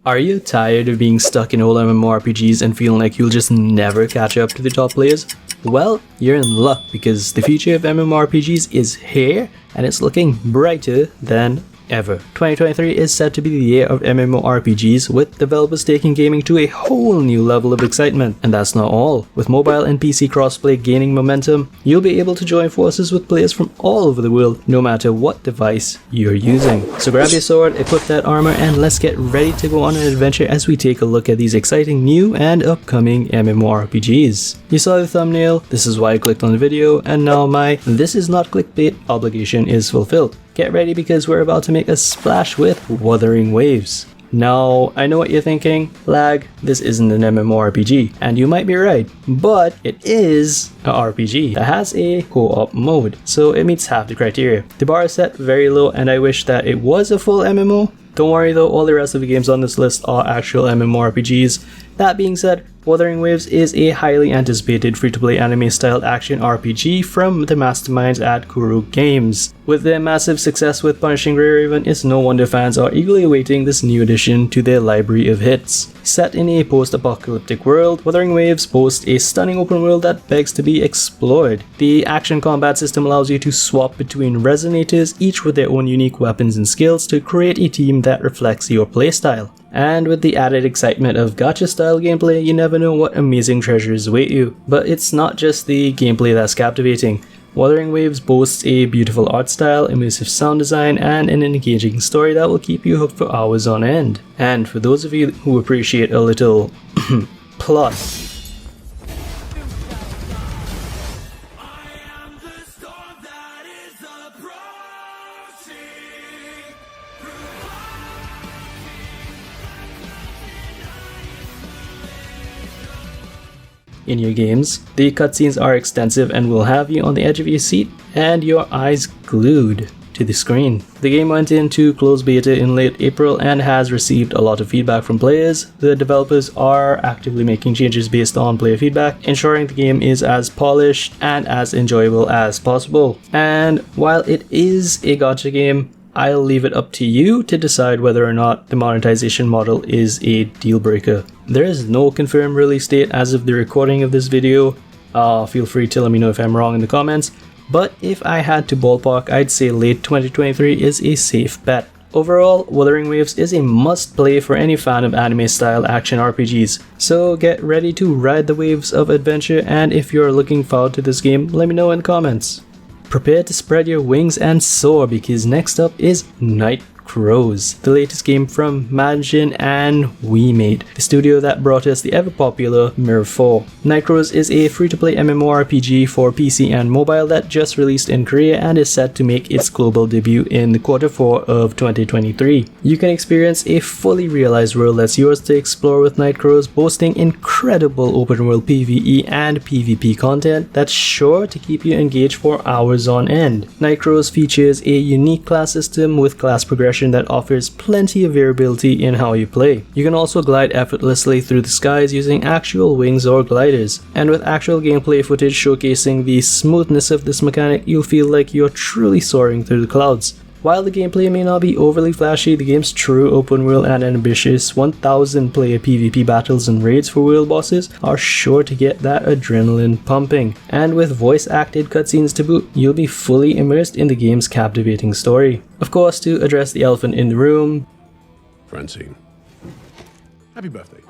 Are you tired of being stuck in old MMORPGs and feeling like you'll just never catch up to the top players? Well, you're in luck because the future of MMORPGs is here and it's looking brighter than ever. 2023 is set to be the year of MMORPGs, with developers taking gaming to a whole new level of excitement. And that's not all. With mobile and PC crossplay gaining momentum, you'll be able to join forces with players from all over the world, no matter what device you're using. So grab your sword, equip that armor, and let's get ready to go on an adventure as we take a look at these exciting new and upcoming MMORPGs. You saw the thumbnail, this is why I clicked on the video, and now my "this is not clickbait" obligation is fulfilled. Get ready because we're about to make a splash with Wuthering Waves. Now, I know what you're thinking, lag, this isn't an MMORPG, and you might be right, but it is a RPG that has a co-op mode, so it meets half the criteria. The bar is set very low and I wish that it was a full MMO. Don't worry though, all the rest of the games on this list are actual MMORPGs. That being said, Wuthering Waves is a highly anticipated free-to-play anime-styled action RPG from the masterminds at Kuro Games. With their massive success with Punishing Grey Raven, it's no wonder fans are eagerly awaiting this new addition to their library of hits. Set in a post-apocalyptic world, Wuthering Waves boasts a stunning open world that begs to be explored. The action combat system allows you to swap between resonators, each with their own unique weapons and skills, to create a team that reflects your playstyle. And with the added excitement of gacha style gameplay, you never know what amazing treasures await you. But it's not just the gameplay that's captivating. Wuthering Waves boasts a beautiful art style, immersive sound design, and an engaging story that will keep you hooked for hours on end. And for those of you who appreciate a little plus, in your games, the cutscenes are extensive and will have you on the edge of your seat and your eyes glued to the screen. The game went into closed beta in late April and has received a lot of feedback from players. The developers are actively making changes based on player feedback, ensuring the game is as polished and as enjoyable as possible. And while it is a gacha game, I'll leave it up to you to decide whether or not the monetization model is a deal breaker. There is no confirmed release date as of the recording of this video. Feel free to let me know if I'm wrong in the comments. But if I had to ballpark, I'd say late 2023 is a safe bet. Overall, Wuthering Waves is a must play for any fan of anime style action RPGs. So get ready to ride the waves of adventure, and if you're looking forward to this game, let me know in the comments. Prepare to spread your wings and soar, because next up is Night Crows, the latest game from Mansion and WeMade, the studio that brought us the ever-popular Mirror 4. Night Crows is a free-to-play MMORPG for PC and mobile that just released in Korea and is set to make its global debut in the Q4 of 2023. You can experience a fully realized world that's yours to explore with Night Crows, boasting incredible open-world PvE and PvP content that's sure to keep you engaged for hours on end. Night Crows features a unique class system with class progression that offers plenty of variability in how you play. You can also glide effortlessly through the skies using actual wings or gliders, and with actual gameplay footage showcasing the smoothness of this mechanic, you'll feel like you're truly soaring through the clouds. While the gameplay may not be overly flashy, the game's true open world and ambitious 1000 player PvP battles and raids for world bosses are sure to get that adrenaline pumping. And with voice acted cutscenes to boot, you'll be fully immersed in the game's captivating story. Of course, to address the elephant in the room, Francine, happy birthday.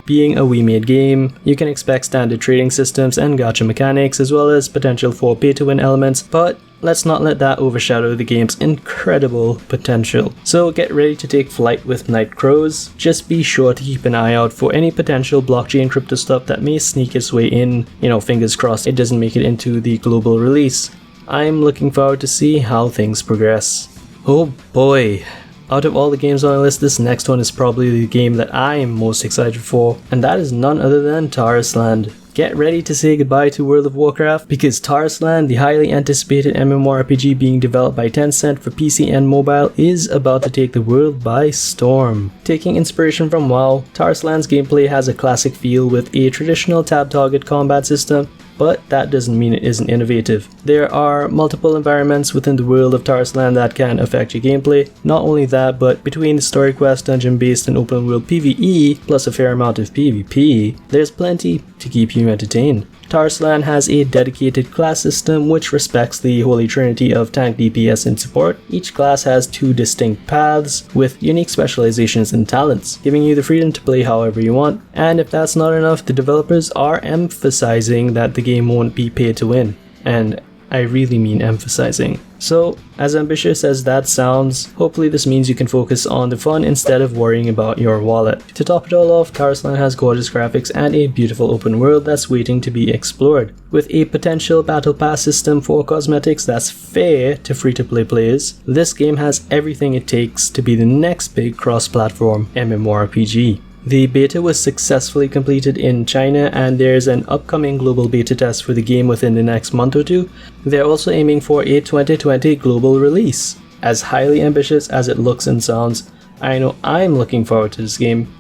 being a WeMade game, you can expect standard trading systems and gacha mechanics, as well as potential for pay-to-win elements, but let's not let that overshadow the game's incredible potential. So get ready to take flight with Night Crows. Just be sure to keep an eye out for any potential blockchain crypto stuff that may sneak its way in. Fingers crossed it doesn't make it into the global release. I'm looking forward to see how things progress. Oh boy. Out of all the games on the list, this next one is probably the game that I am most excited for, and that is none other than Tarisland. Get ready to say goodbye to World of Warcraft, because Tarisland, the highly anticipated MMORPG being developed by Tencent for PC and mobile, is about to take the world by storm. Taking inspiration from WoW, Tarisland's gameplay has a classic feel with a traditional tab target combat system, but that doesn't mean it isn't innovative. There are multiple environments within the world of Tarisland that can affect your gameplay. Not only that, but between the story quest, dungeon-based and open world PvE, plus a fair amount of PvP, there's plenty to keep you entertained. Tarisland has a dedicated class system which respects the holy trinity of tank, DPS, and support. Each class has 2 distinct paths with unique specializations and talents, giving you the freedom to play however you want. And if that's not enough, the developers are emphasizing that the game won't be pay to win. And I really mean emphasizing. So, as ambitious as that sounds, hopefully this means you can focus on the fun instead of worrying about your wallet. To top it all off, Tarisland has gorgeous graphics and a beautiful open world that's waiting to be explored. With a potential battle pass system for cosmetics that's fair to free-to-play players, this game has everything it takes to be the next big cross-platform MMORPG. The beta was successfully completed in China, and there's an upcoming global beta test for the game within the next month or two. They're also aiming for a 2020 global release. As highly ambitious as it looks and sounds, I know I'm looking forward to this game.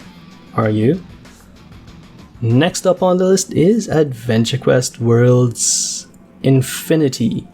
Are you? Next up on the list is Adventure Quest Worlds Infinity,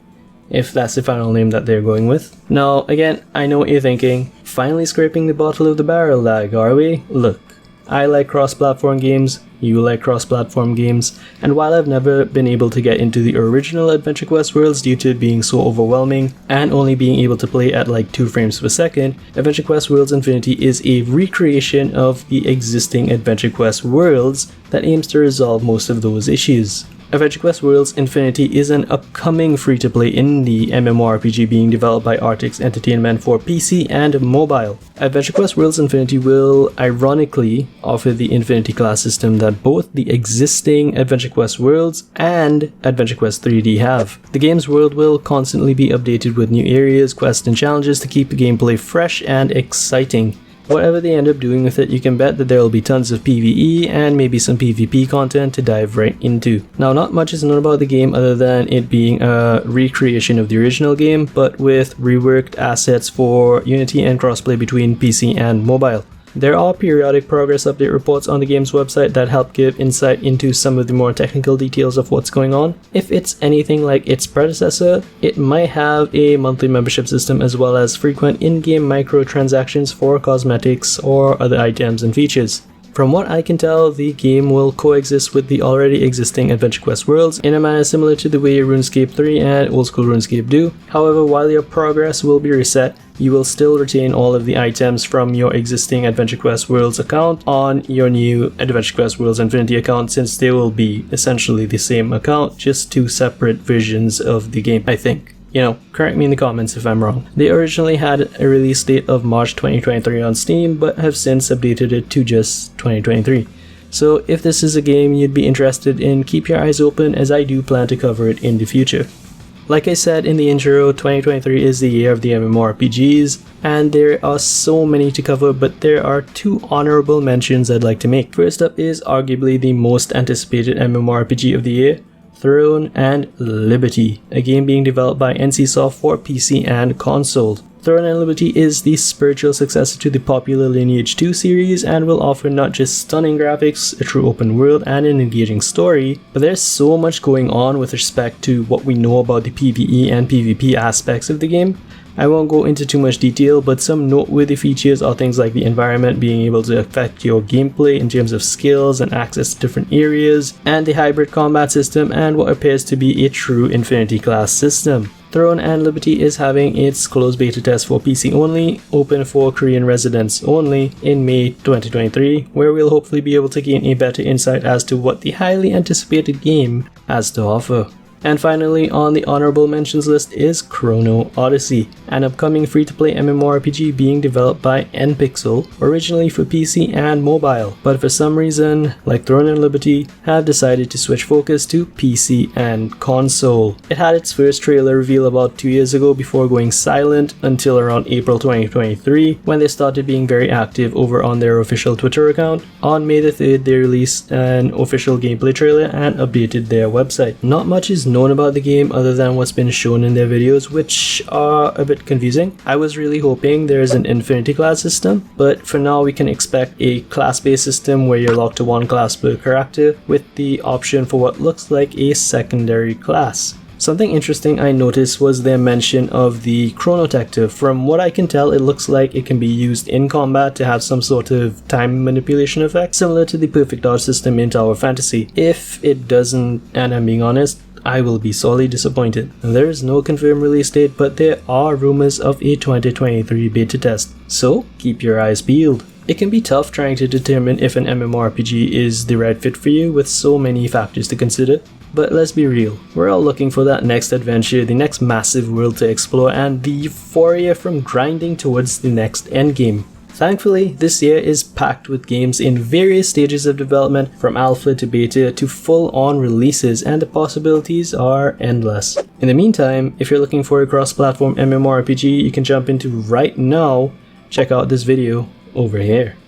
if that's the final name that they're going with. Now, again, I know what you're thinking. Finally scraping the bottom of the barrel, lag, are we? Look. I like cross-platform games, you like cross-platform games, and while I've never been able to get into the original Adventure Quest Worlds due to it being so overwhelming and only being able to play at like 2 frames per second, Adventure Quest Worlds Infinity is a recreation of the existing Adventure Quest Worlds that aims to resolve most of those issues. Adventure Quest Worlds Infinity is an upcoming free-to-play indie MMORPG being developed by Artix Entertainment for PC and mobile. Adventure Quest Worlds Infinity will ironically offer the Infinity class system that both the existing Adventure Quest Worlds and Adventure Quest 3D have. The game's world will constantly be updated with new areas, quests, and challenges to keep the gameplay fresh and exciting. Whatever they end up doing with it, you can bet that there will be tons of PvE and maybe some PvP content to dive right into. Now, not much is known about the game other than it being a recreation of the original game, but with reworked assets for Unity and crossplay between PC and mobile. There are periodic progress update reports on the game's website that help give insight into some of the more technical details of what's going on. If it's anything like its predecessor, it might have a monthly membership system as well as frequent in-game microtransactions for cosmetics or other items and features. From what I can tell, the game will coexist with the already existing Adventure Quest Worlds in a manner similar to the way RuneScape 3 and Old School RuneScape do. However, while your progress will be reset, you will still retain all of the items from your existing Adventure Quest Worlds account on your new Adventure Quest Worlds Infinity account, since they will be essentially the same account, just 2 separate versions of the game, I think. You know, correct me in the comments if I'm wrong. They originally had a release date of March 2023 on Steam, but have since updated it to just 2023. So if this is a game you'd be interested in, keep your eyes open, as I do plan to cover it in the future. Like I said in the intro, 2023 is the year of the MMORPGs, and there are so many to cover, but there are 2 honorable mentions I'd like to make. First up is arguably the most anticipated MMORPG of the year, Throne and Liberty, a game being developed by NCSoft for PC and console. Throne and Liberty is the spiritual successor to the popular Lineage 2 series and will offer not just stunning graphics, a true open world, and an engaging story, but there's so much going on with respect to what we know about the PvE and PvP aspects of the game. I won't go into too much detail, but some noteworthy features are things like the environment being able to affect your gameplay in terms of skills and access to different areas, and the hybrid combat system and what appears to be a true Infinity class system. Throne and Liberty is having its closed beta test for PC only, open for Korean residents only, in May 2023, where we'll hopefully be able to gain a better insight as to what the highly anticipated game has to offer. And finally, on the honorable mentions list is Chrono Odyssey, an upcoming free-to-play MMORPG being developed by NPixel, originally for PC and mobile, but for some reason, like Throne and Liberty, have decided to switch focus to PC and console. It had its first trailer reveal about 2 years ago before going silent until around April 2023, when they started being very active over on their official Twitter account. On May the 3rd, they released an official gameplay trailer and updated their website. Not much is known about the game other than what's been shown in their videos, which are a bit confusing. I was really hoping there's an Infinity class system, but for now we can expect a class-based system where you're locked to one class per character with the option for what looks like a secondary class. Something interesting I noticed was their mention of the chronotector. From what I can tell, it looks like it can be used in combat to have some sort of time manipulation effect, similar to the perfect dodge system in Tower Fantasy. If it doesn't, and I'm being honest, I will be sorely disappointed. There is no confirmed release date, but there are rumors of a 2023 beta test, so keep your eyes peeled. It can be tough trying to determine if an MMORPG is the right fit for you with so many factors to consider. But let's be real, we're all looking for that next adventure, the next massive world to explore, and the euphoria from grinding towards the next endgame. Thankfully, this year is packed with games in various stages of development, from alpha to beta to full-on releases, and the possibilities are endless. In the meantime, if you're looking for a cross-platform MMORPG you can jump into right now, check out this video over here.